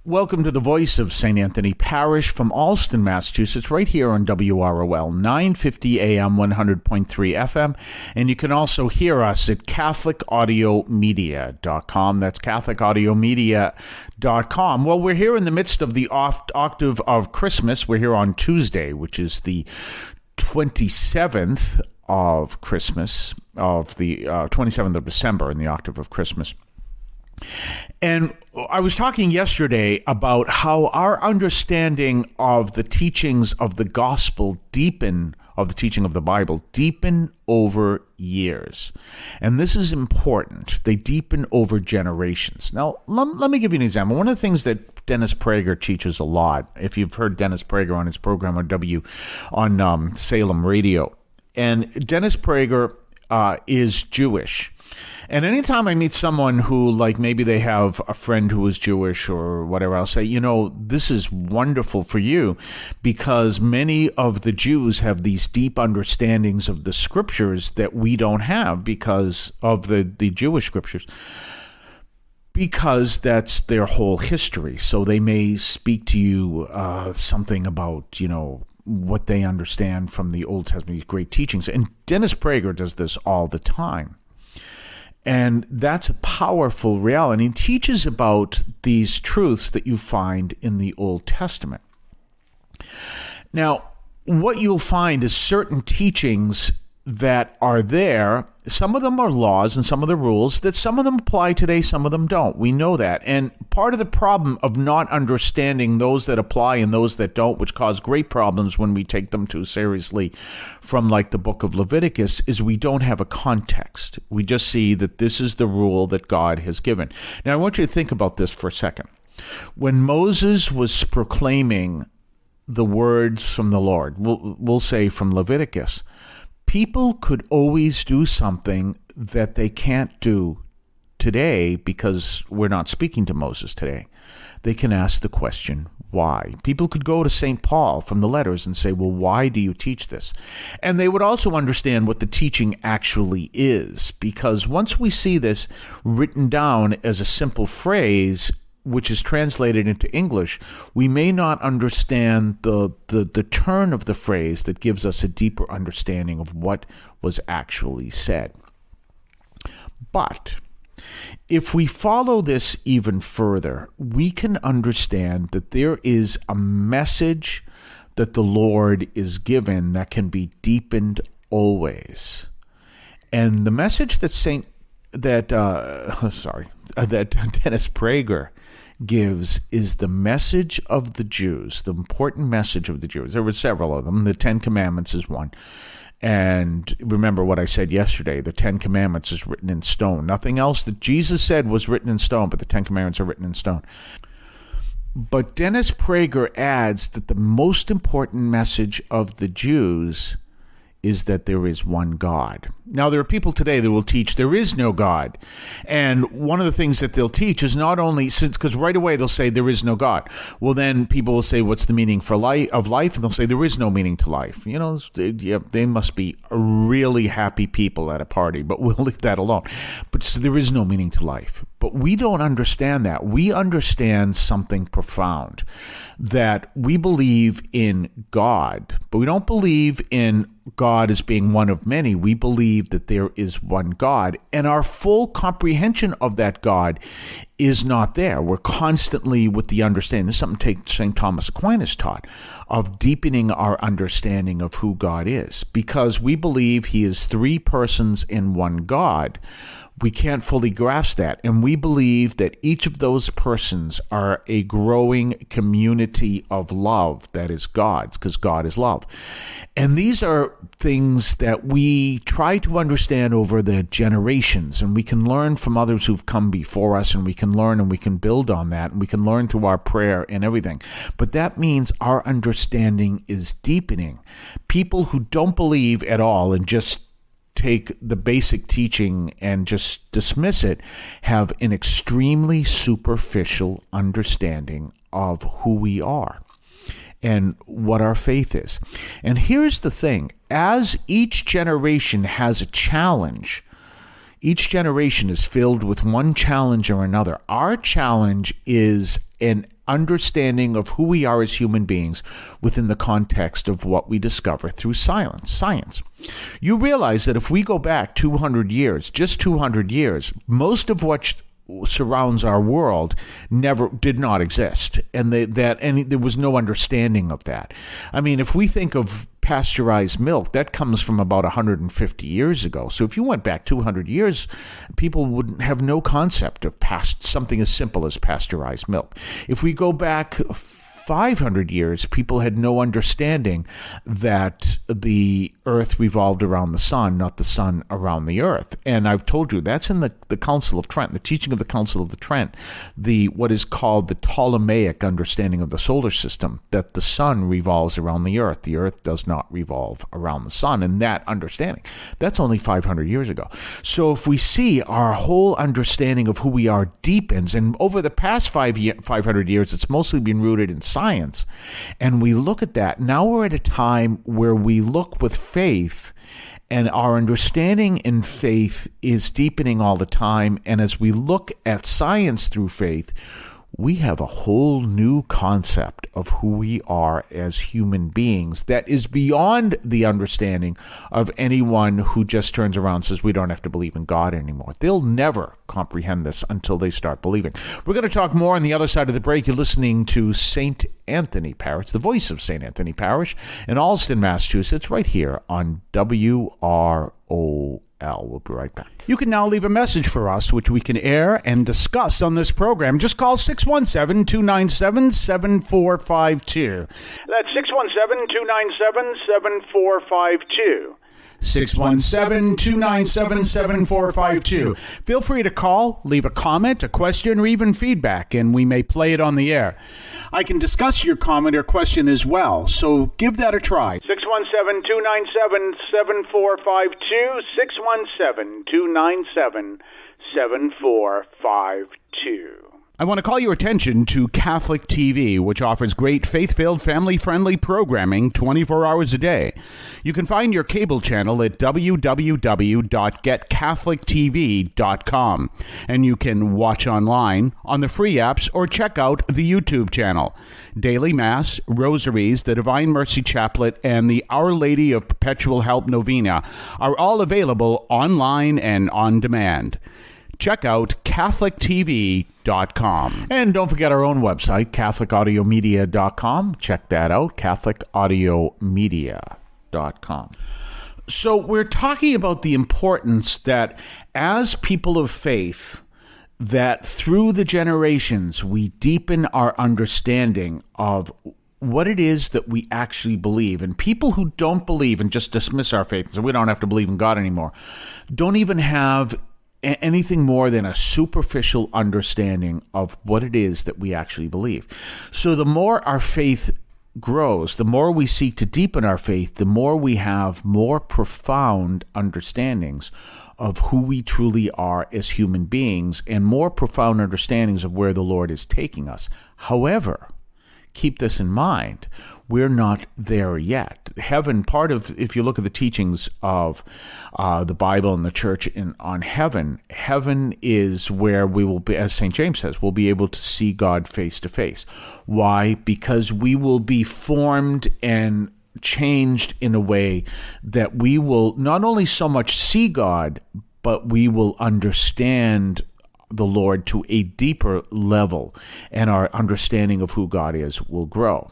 Welcome to the Voice of St. Anthony Parish from Allston, Massachusetts, right here on WROL, 950 AM, 100.3 FM. And you can also hear us at CatholicAudiomedia.com. That's CatholicAudiomedia.com. Well, we're here in the midst of the octave of Christmas. We're here on Tuesday, which is the 27th of Christmas, of the 27th of December in the octave of Christmas. And I was talking yesterday about how our understanding of the teachings of the gospel of the teaching of the Bible deepen over years. And this is important. They deepen over generations. Now, let me give you an example. One of the things that Dennis Prager teaches a lot, if you've heard Dennis Prager on his program on Salem Radio, and Dennis Prager is Jewish. And anytime I meet someone who, like, maybe they have a friend who is Jewish or whatever, I'll say, this is wonderful for you because many of the Jews have these deep understandings of the scriptures that we don't have because of the Jewish scriptures, because that's their whole history. So they may speak to you something about, what they understand from the Old Testament, these great teachings. And Dennis Prager does this all the time. And that's a powerful reality. He teaches about these truths that you find in the Old Testament. Now, what you'll find is certain teachings that are there. Some of them are laws and some of the rules that some of them apply today, some of them don't. We know that. And part of the problem of not understanding those that apply and those that don't, which cause great problems when we take them too seriously from like the book of Leviticus, is we don't have a context. We just see that this is the rule that God has given. Now, I want you to think about this for a second. When Moses was proclaiming the words from the Lord, we'll say from Leviticus, people could always do something that they can't do today because we're not speaking to Moses today. They can ask the question, why? People could go to St. Paul from the letters and say, well, why do you teach this? And they would also understand what the teaching actually is, because once we see this written down as a simple phrase, which is translated into English, we may not understand the turn of the phrase that gives us a deeper understanding of what was actually said. But if we follow this even further, we can understand that there is a message that the Lord is given that can be deepened always. And the message that Dennis Prager gives is the message of the Jews, the important message of the Jews. There were several of them. The Ten Commandments is one. And remember what I said yesterday, the Ten Commandments is written in stone. Nothing else that Jesus said was written in stone, but the Ten Commandments are written in stone. But Dennis Prager adds that the most important message of the Jews is that there is one God. Now, there are people today that will teach there is no God. And one of the things that they'll teach is not only, because right away they'll say there is no God. Well, then people will say, what's the meaning of life? And they'll say there is no meaning to life. They must be really happy people at a party, but we'll leave that alone. But so there is no meaning to life. But we don't understand that. We understand something profound, that we believe in God, but we don't believe in God as being one of many. We believe that there is one God, and our full comprehension of that God is not there. We're constantly with the understanding. This is something St. Thomas Aquinas taught, of deepening our understanding of who God is. Because we believe he is three persons in one God, we can't fully grasp that. And we believe that each of those persons are a growing community of love that is God's, because God is love. And these are things that we try to understand over the generations, and we can learn from others who've come before us, and we can learn and we can build on that, and we can learn through our prayer and everything. But that means our understanding is deepening. People who don't believe at all and just take the basic teaching and just dismiss it have an extremely superficial understanding of who we are and what our faith is. And here's the thing. As each generation has a challenge, each generation is filled with one challenge or another. Our challenge is an understanding of who we are as human beings within the context of what we discover through science. You realize that if we go back 200 years, just 200 years, most of what surrounds our world did not exist, and there was no understanding of that. I mean, if we think of pasteurized milk, that comes from about 150 years ago. So if you went back 200 years, people would have no concept of something as simple as pasteurized milk. If we go back 500 years, people had no understanding that the earth revolved around the sun, not the sun around the earth. And I've told you, that's in the Council of Trent, the teaching of the Council of the Trent, what is called the Ptolemaic understanding of the solar system, that the sun revolves around the earth does not revolve around the sun. And that understanding, that's only 500 years ago. So if we see our whole understanding of who we are deepens, and over the past 500 years, it's mostly been rooted in science, and we look at that, now we're at a time where we look with faith, and our understanding in faith is deepening all the time. And as we look at science through faith, we have a whole new concept of who we are as human beings that is beyond the understanding of anyone who just turns around and says we don't have to believe in God anymore. They'll never comprehend this until they start believing. We're going to talk more on the other side of the break. You're listening to St. Anthony Parish, the voice of St. Anthony Parish in Allston, Massachusetts, right here on WROL. We'll be right back. You can now leave a message for us, which we can air and discuss on this program. Just call 617-297-7452. That's 617-297-7452. 617-297-7452. Feel free to call, leave a comment, a question, or even feedback, and we may play it on the air. I can discuss your comment or question as well, so give that a try. 617-297-7452, 617-297-7452. I want to call your attention to Catholic TV, which offers great faith-filled, family-friendly programming 24 hours a day. You can find your cable channel at www.getcatholictv.com, and you can watch online on the free apps or check out the YouTube channel. Daily Mass, Rosaries, the Divine Mercy Chaplet, and the Our Lady of Perpetual Help Novena are all available online and on demand. Check out CatholicTV.com. And don't forget our own website, CatholicAudiomedia.com. Check that out, CatholicAudiomedia.com. So we're talking about the importance that as people of faith, that through the generations, we deepen our understanding of what it is that we actually believe. And people who don't believe and just dismiss our faith and say we don't have to believe in God anymore, don't even have anything more than a superficial understanding of what it is that we actually believe. So the more our faith grows, the more we seek to deepen our faith, the more we have more profound understandings of who we truly are as human beings and more profound understandings of where the Lord is taking us. However, keep this in mind, we're not there yet. Heaven, if you look at the teachings of the Bible and the church on heaven, heaven is where we will be, as St. James says, we'll be able to see God face to face. Why? Because we will be formed and changed in a way that we will not only so much see God, but we will understand the Lord to a deeper level, and our understanding of who God is will grow.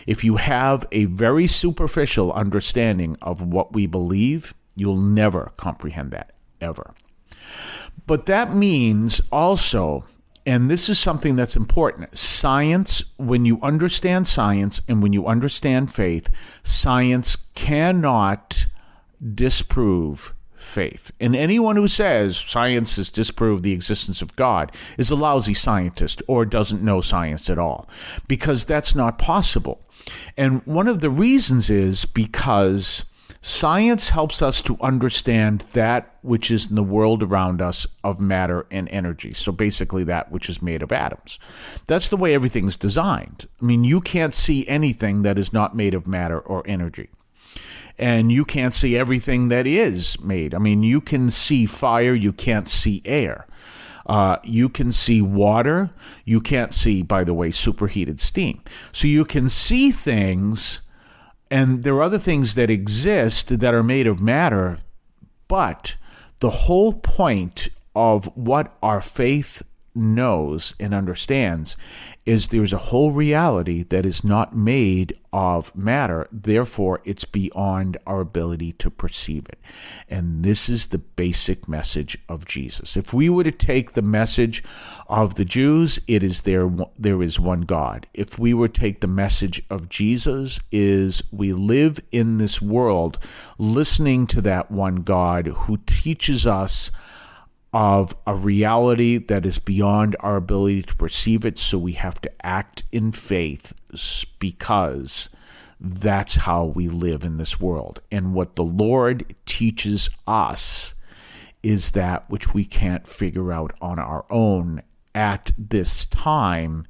If you have a very superficial understanding of what we believe, you'll never comprehend that, ever. But that means also, and this is something that's important, science, when you understand science and when you understand faith, science cannot disprove faith. And anyone who says science has disproved the existence of God is a lousy scientist or doesn't know science at all, because that's not possible. And one of the reasons is because science helps us to understand that which is in the world around us of matter and energy. So basically that which is made of atoms. That's the way everything's designed. I mean, you can't see anything that is not made of matter or energy. And you can't see everything that is made. I mean, you can see fire, you can't see air. You can see water. You can't see, by the way, superheated steam. So you can see things, and there are other things that exist that are made of matter, but the whole point of what our faith knows and understands is there's a whole reality that is not made of matter. Therefore, it's beyond our ability to perceive it. And this is the basic message of Jesus. If we were to take the message of the Jews, it is there is one God. If we were to take the message of Jesus, is we live in this world listening to that one God who teaches us of a reality that is beyond our ability to perceive it, so we have to act in faith because that's how we live in this world. And what the Lord teaches us is that which we can't figure out on our own at this time,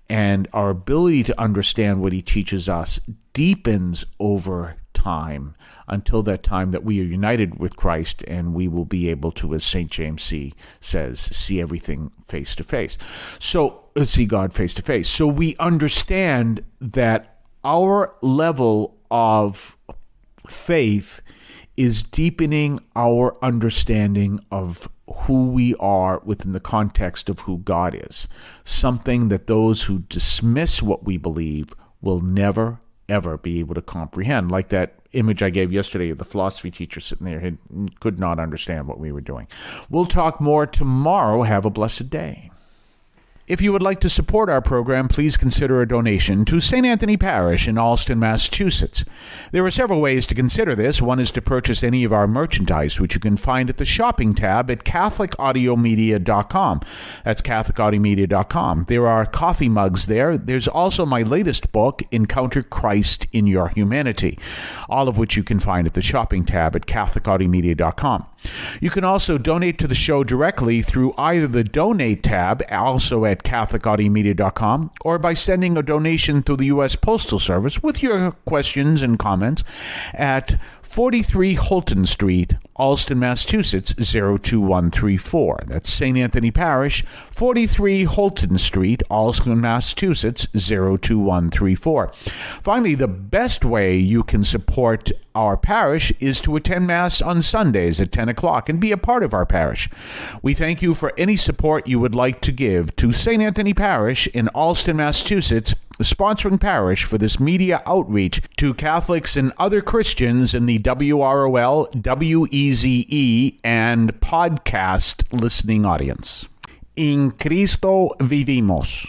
and our ability to understand what he teaches us deepens over time until that time that we are united with Christ, and we will be able to, as St. James says, see everything face to face. So see God face to face. So we understand that our level of faith is deepening our understanding of who we are within the context of who God is. Something that those who dismiss what we believe will never, ever be able to comprehend. Like that image I gave yesterday of the philosophy teacher sitting there who could not understand what we were doing. We'll talk more tomorrow. Have a blessed day. If you would like to support our program, please consider a donation to St. Anthony Parish in Allston, Massachusetts. There are several ways to consider this. One is to purchase any of our merchandise, which you can find at the shopping tab at CatholicAudiomedia.com. That's CatholicAudiomedia.com. There are coffee mugs there. There's also my latest book, Encounter Christ in Your Humanity, all of which you can find at the shopping tab at CatholicAudiomedia.com. You can also donate to the show directly through either the Donate tab, also at CatholicAudiomedia.com, or by sending a donation to the U.S. Postal Service with your questions and comments at 43 Holton Street, Allston, Massachusetts, 02134. That's St. Anthony Parish, 43 Holton Street, Allston, Massachusetts, 02134. Finally, the best way you can support our parish is to attend Mass on Sundays at 10 o'clock and be a part of our parish. We thank you for any support you would like to give to St. Anthony Parish in Allston, Massachusetts, the sponsoring parish for this media outreach to Catholics and other Christians in the WROL, WEZE, and podcast listening audience. In Cristo vivimos.